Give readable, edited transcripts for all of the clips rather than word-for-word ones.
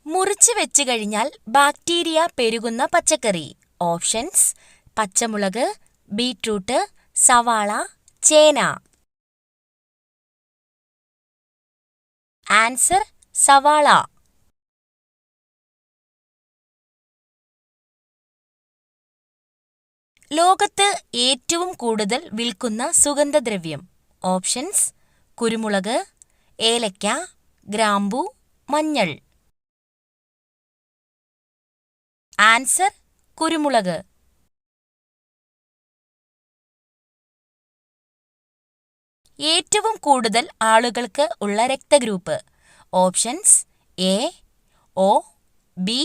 മുറിച്ച് വെച്ച് കഴിഞ്ഞാൽ ബാക്ടീരിയ പെരുകുന്ന പച്ചക്കറി. ഓപ്ഷൻസ്: പച്ചമുളക്, ബീറ്റ്റൂട്ട്, സവാള, ചേന. ആൻസർ: സവാള. ലോകത്ത് ഏറ്റവും കൂടുതൽ വിൽക്കുന്ന സുഗന്ധദ്രവ്യം. ഓപ്ഷൻസ്: കുരുമുളക്, ഏലക്ക, ഗ്രാമ്പൂ, മഞ്ഞൾ. ആൻസർ: കുരുമുളക്. ഏറ്റവും കൂടുതൽ ആളുകൾക്ക് ഉള്ള രക്തഗ്രൂപ്പ്. Options: A, O, B,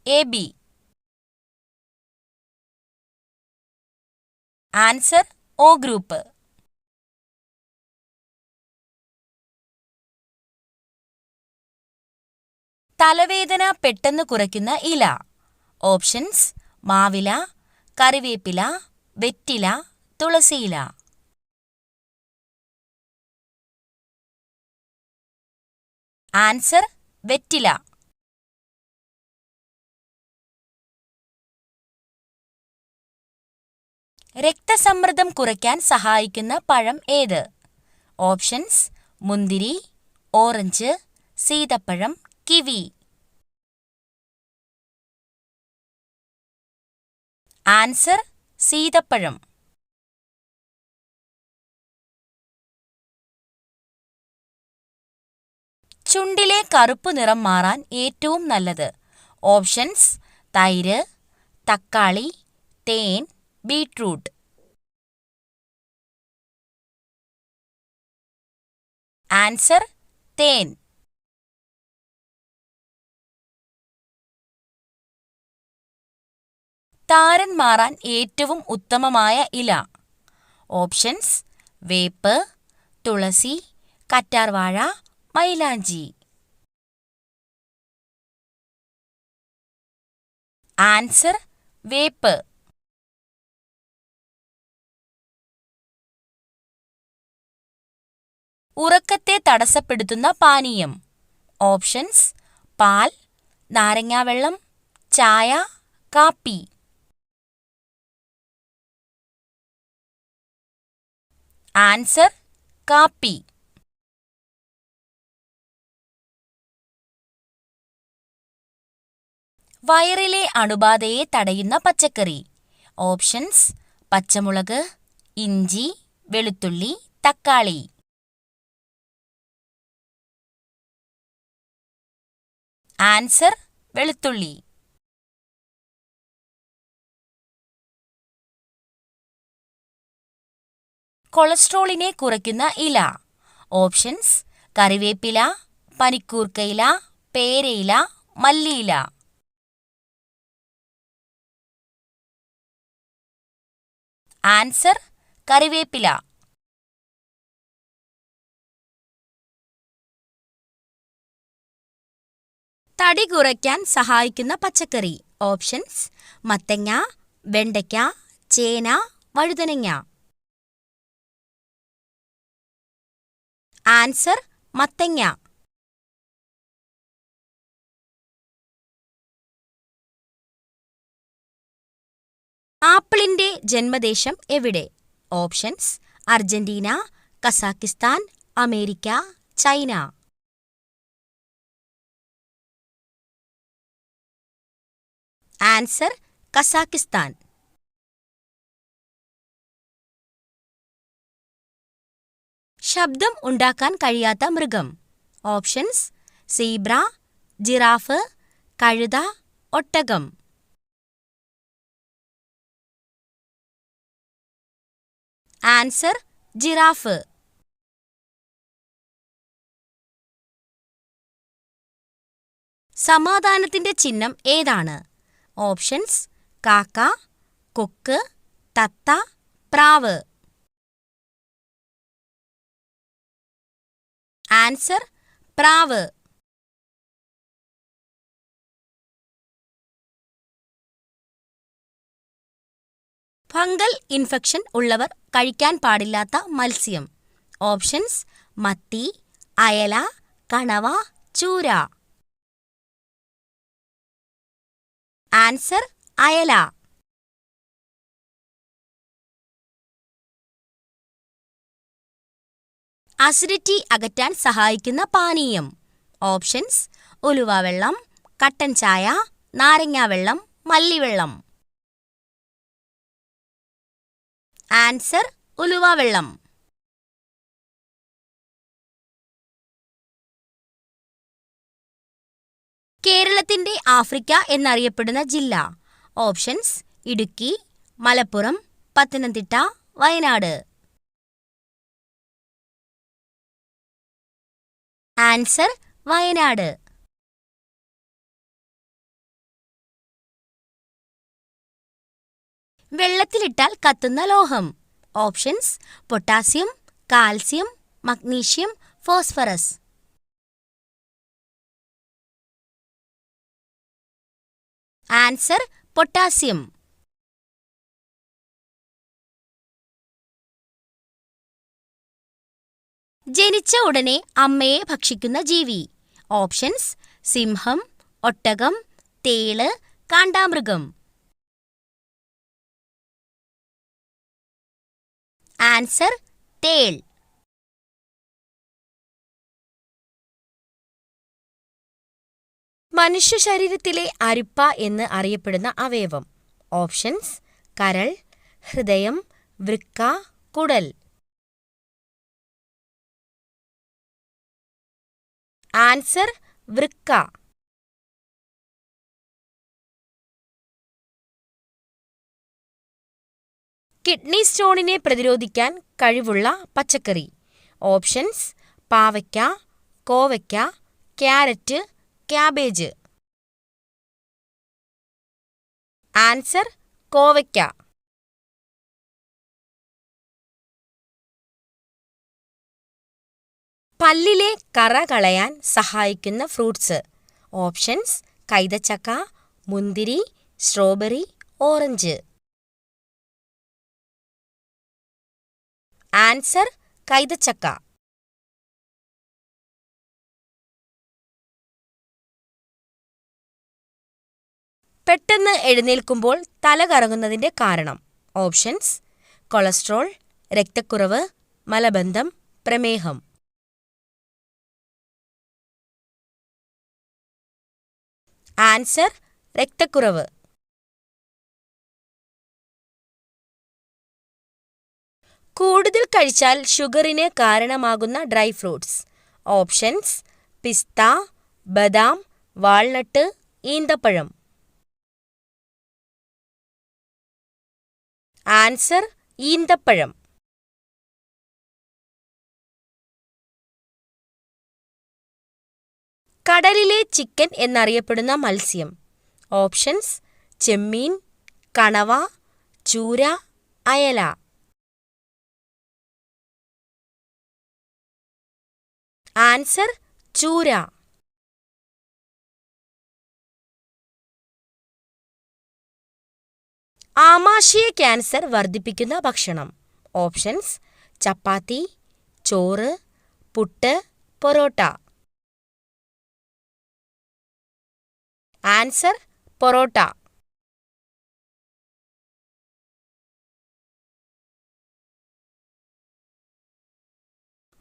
A B. Answer: O group. തലവേദന പെട്ടെന്ന് കുറയ്ക്കുന്ന ഇല. ഓപ്ഷൻസ്: മാവില, കറിവേപ്പില, വെറ്റില, തുളസിയില. ആൻസർ: വെറ്റില. രക്തസമ്മർദ്ദം കുറയ്ക്കാൻ സഹായിക്കുന്ന പഴം ഏത്? ഓപ്ഷൻസ്: മുന്തിരി, ഓറഞ്ച്, സീതപ്പഴം, കിവി. ആൻസർ: സീതപ്പഴം. ചുണ്ടിലെ കറുപ്പ് നിറം മാറാൻ ഏറ്റവും നല്ലത്. ഓപ്ഷൻസ്: തൈര്, തക്കാളി, തേൻ, ബീറ്റ്റൂട്ട്. ആൻസർ: തേൻ. താരൻ മാറാൻ ഏറ്റവും ഉത്തമമായ ഇല. ഓപ്ഷൻസ്: വേപ്പ്, തുളസി, കറ്റാർവാഴ, മൈലാഞ്ചി. ആൻസർ: വേപ്പ്. ഉറക്കത്തെ തടസ്സപ്പെടുത്തുന്ന പാനീയം. ഓപ്ഷൻസ്: പാൽ, നാരങ്ങാവെള്ളം, ചായ, കാപ്പി. ആൻസർ: കാപ്പി. വയറിലെ അണുബാധയെ തടയുന്ന പച്ചക്കറി. ഓപ്ഷൻസ്: പച്ചമുളക്, ഇഞ്ചി, വെളുത്തുള്ളി, തക്കാളി. ആൻസർ: വെളുത്തുള്ളി. കൊളസ്ട്രോളിനെ കുറയ്ക്കുന്ന ഇല. ഓപ്ഷൻസ്: കറിവേപ്പില, പനിക്കൂർക്കയില, പേരയില, മല്ലിയില. ആൻസർ: കറിവേപ്പില. തടി കുറയ്ക്കാൻ സഹായിക്കുന്ന പച്ചക്കറി. ഓപ്ഷൻസ്: മത്തങ്ങ, വെണ്ടയ്ക്ക, ചേന, വഴുതനങ്ങ. ആൻസർ: മത്തങ്ങ. ആപ്പിളിന്റെ ജന്മദേശം എവിടെ? Options: Argentina, Kazakhstan, America, China. Answer: Kazakhstan. ശബ്ദം ഉണ്ടാക്കാൻ കഴിയാത്ത മൃഗം. ഓപ്ഷൻസ്: സീബ്ര, ജിറാഫ്, കഴുത, ഒട്ടകം. Answer: giraffe. സമാധാനത്തിന്റെ ചിഹ്നം ഏതാണ്? ഓപ്ഷൻസ്: കാക്ക, കൊക്ക്, തത്ത, പ്രാവ്. ആൻസർ: പ്രാവ്. ഫംഗൽ ഇൻഫെക്ഷൻ ഉള്ളവർ കഴിക്കാൻ പാടില്ലാത്ത മത്സ്യം. ഓപ്ഷൻസ്: മത്തി, അയല, കണവ, ചൂര. ആൻസർ അയല. അസിഡിറ്റി അകറ്റാൻ സഹായിക്കുന്ന പാനീയം. ഓപ്ഷൻസ്: ഉലുവാവെള്ളം, കട്ടൻ ചായ, നാരങ്ങാവെള്ളം, മല്ലിവെള്ളം. ആൻസർ ഉലുവാവെള്ളം. കേരളത്തിന്റെ ആഫ്രിക്ക എന്നറിയപ്പെടുന്ന ജില്ല. ഓപ്ഷൻസ്: ഇടുക്കി, മലപ്പുറം, പത്തനംതിട്ട, വയനാട്. ആൻസർ വയനാട്. വെള്ളത്തിലിട്ടാൽ കത്തുന്ന ലോഹം. Options: potassium, calcium, magnesium, phosphorus. Answer potassium. ജനിച്ച ഉടനെ അമ്മയെ ഭക്ഷിക്കുന്ന ജീവി. ഓപ്ഷൻസ്: സിംഹം, ഒട്ടകം, തേള്, കാണ്ടാമൃഗം. ആൻസർ തേൾ. മനുഷ്യ ശരീരത്തിലെ അരിപ്പ എന്ന് അറിയപ്പെടുന്ന അവയവം. ഓപ്ഷൻസ്: കരൾ, ഹൃദയം, വൃക്ക, കുടൽ. ആൻസർ വൃക്ക. കിഡ്നി സ്റ്റോണിനെ പ്രതിരോധിക്കാൻ കഴിവുള്ള പച്ചക്കറി. ഓപ്ഷൻസ്: പാവയ്ക്ക, കോവയ്ക്ക, ക്യാരറ്റ്, ക്യാബേജ്. ആൻസർ കോവയ്ക്ക. പല്ലിലെ കറ കളയാൻ സഹായിക്കുന്ന ഫ്രൂട്ട്സ്. ഓപ്ഷൻസ്: കൈതച്ചക്ക, മുന്തിരി, സ്ട്രോബെറി, ഓറഞ്ച്. ആൻസർ കൈതച്ചക്ക. പെട്ടെന്ന് എഴുന്നേൽക്കുമ്പോൾ തല കറങ്ങുന്നതിന്റെ കാരണം. ഓപ്ഷൻസ്: കൊളസ്ട്രോൾ, രക്തക്കുറവ്, മലബന്ധം, പ്രമേഹം. ആൻസർ രക്തക്കുറവ്. കൂടുതൽ കഴിച്ചാൽ ഷുഗറിന് കാരണമാകുന്ന ഡ്രൈ ഫ്രൂട്ട്സ്. ഓപ്ഷൻസ്: പിസ്ത, ബദാം, വാൾനട്ട്, ഈന്തപ്പഴം. ആൻസർ ഈന്തപ്പഴം. കടലിലെ ചിക്കൻ എന്നറിയപ്പെടുന്ന മത്സ്യം. ഓപ്ഷൻസ്: ചെമ്മീൻ, കണവ, ചൂര, അയല. ആൻസർ ചൂര. ആമാശയ ക്യാൻസർ വർദ്ധിപ്പിക്കുന്ന ഭക്ഷണം. ഓപ്ഷൻസ്: ചപ്പാത്തി, ചോറ്, പുട്ട്, പൊറോട്ട. ആൻസർ പൊറോട്ട.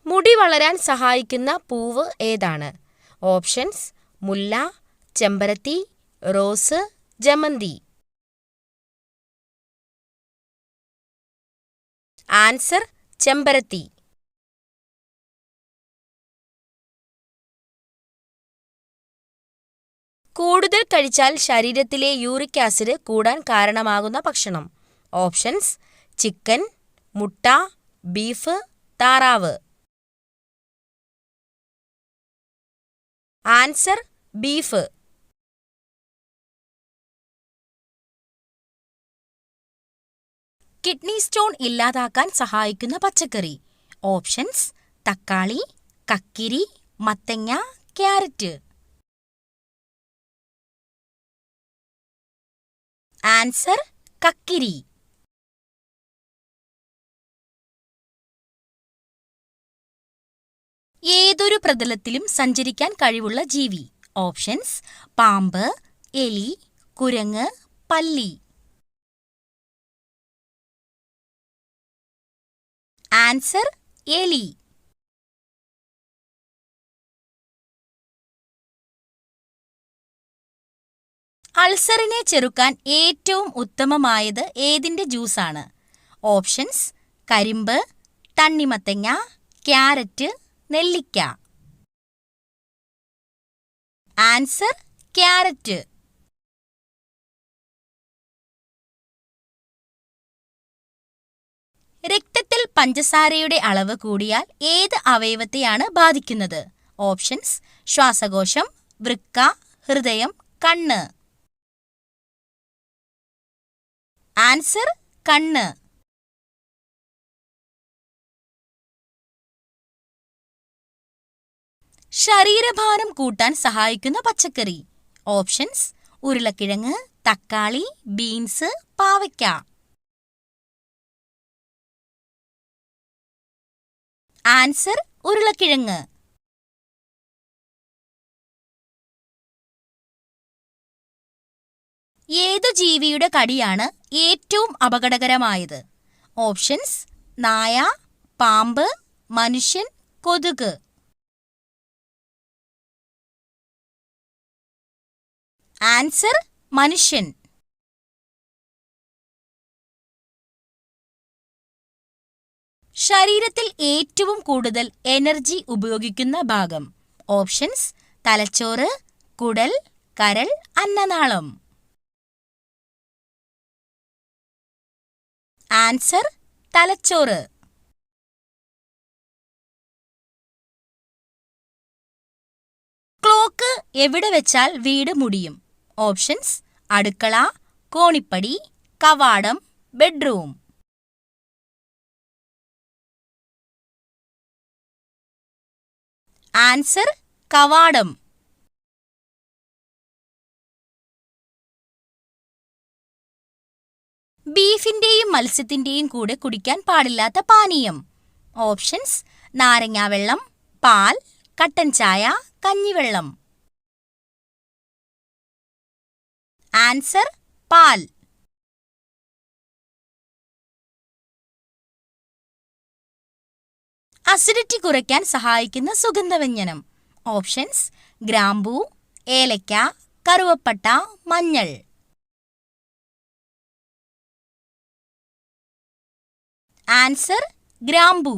മുടി വളരാൻ സഹായിക്കുന്ന പൂവ് ഏതാണ്? ഓപ്ഷൻസ്: മുല്ല, ചെമ്പരത്തി, റോസ്, ജമന്തി. ആൻസർ ചെമ്പരത്തി. കൂടുതൽ കഴിച്ചാൽ ശരീരത്തിലെ യൂറിക് ആസിഡ് കൂടാൻ കാരണമാകുന്ന ഭക്ഷണം. ഓപ്ഷൻസ്: ചിക്കൻ, മുട്ട, ബീഫ്, താറാവ്. Answer beef. കിഡ്നി സ്റ്റോൺ ഇല്ലാതാക്കാൻ സഹായിക്കുന്ന പച്ചക്കറി. ഓപ്ഷൻസ്: തക്കാളി, കക്കിരി, മത്തങ്ങ, ക്യാരറ്റ്. ആൻസർ കക്കിരി. ഏതൊരു പ്രതലത്തിലും സഞ്ചരിക്കാൻ കഴിവുള്ള ജീവി. ഓപ്ഷൻസ്: പാമ്പ്, എലി, കുരങ്ങ്, പല്ലി. ആൻസർ എലി. അൾസറിനെ ചെറുക്കാൻ ഏറ്റവും ഉത്തമമായത് ഏതിന്റെ ജ്യൂസാണ്? ഓപ്ഷൻസ്: കരിമ്പ്, തണ്ണിമത്തങ്ങ, ക്യാരറ്റ്, നെല്ലിക്ക. Answer carrot. രക്തത്തിൽ പഞ്ചസാരയുടെ അളവ് കൂടിയാൽ ഏത് അവയവത്തെയാണ് ബാധിക്കുന്നത്? ഓപ്ഷൻസ്: ശ്വാസകോശം, വൃക്ക, ഹൃദയം, കണ്ണ്. ആൻസർ കണ്ണ്. ശരീരഭാരം കൂട്ടാൻ സഹായിക്കുന്ന പച്ചക്കറി. ഓപ്ഷൻസ്: ഉരുളക്കിഴങ്ങ്, തക്കാളി, ബീൻസ്, പാവയ്ക്ക. ആൻസർ ഉരുളക്കിഴങ്ങ്. ഏതു ജീവിയുടെ കടിയാണ് ഏറ്റവും അപകടകരമായത്? ഓപ്ഷൻസ്: നായ, പാമ്പ്, മനുഷ്യൻ, കൊതുക്. ആൻസർ മനുഷ്യൻ. ശരീരത്തിൽ ഏറ്റവും കൂടുതൽ എനർജി ഉപയോഗിക്കുന്ന ഭാഗം. ഓപ്ഷൻസ്: തലച്ചോറ്, കുടൽ, കരൾ, അന്നനാളം. ആൻസർ തലച്ചോറ്. ക്ലോക്ക് എവിടെ വെച്ചാൽ വീട് മുടിയും? ഓപ്ഷൻസ്: അടുക്കള, കോണിപ്പടി, കവാടം, ബെഡ്റൂം. ആൻസർ കവാടം. ബീഫിന്റെയും മത്സ്യത്തിന്റെയും കൂടെ കുടിക്കാൻ പാടില്ലാത്ത പാനീയം. ഓപ്ഷൻസ്: നാരങ്ങാവെള്ളം, പാൽ, കട്ടൻ ചായ, കഞ്ഞിവെള്ളം. ആൻസർ പാൽ. അസിഡിറ്റി കുറയ്ക്കാൻ സഹായിക്കുന്ന സുഗന്ധവ്യഞ്ജനം. ഓപ്ഷൻസ്: ഗ്രാമ്പൂ, ഏലക്ക, കറുവപ്പട്ട, മഞ്ഞൾ. ആൻസർ ഗ്രാമ്പൂ.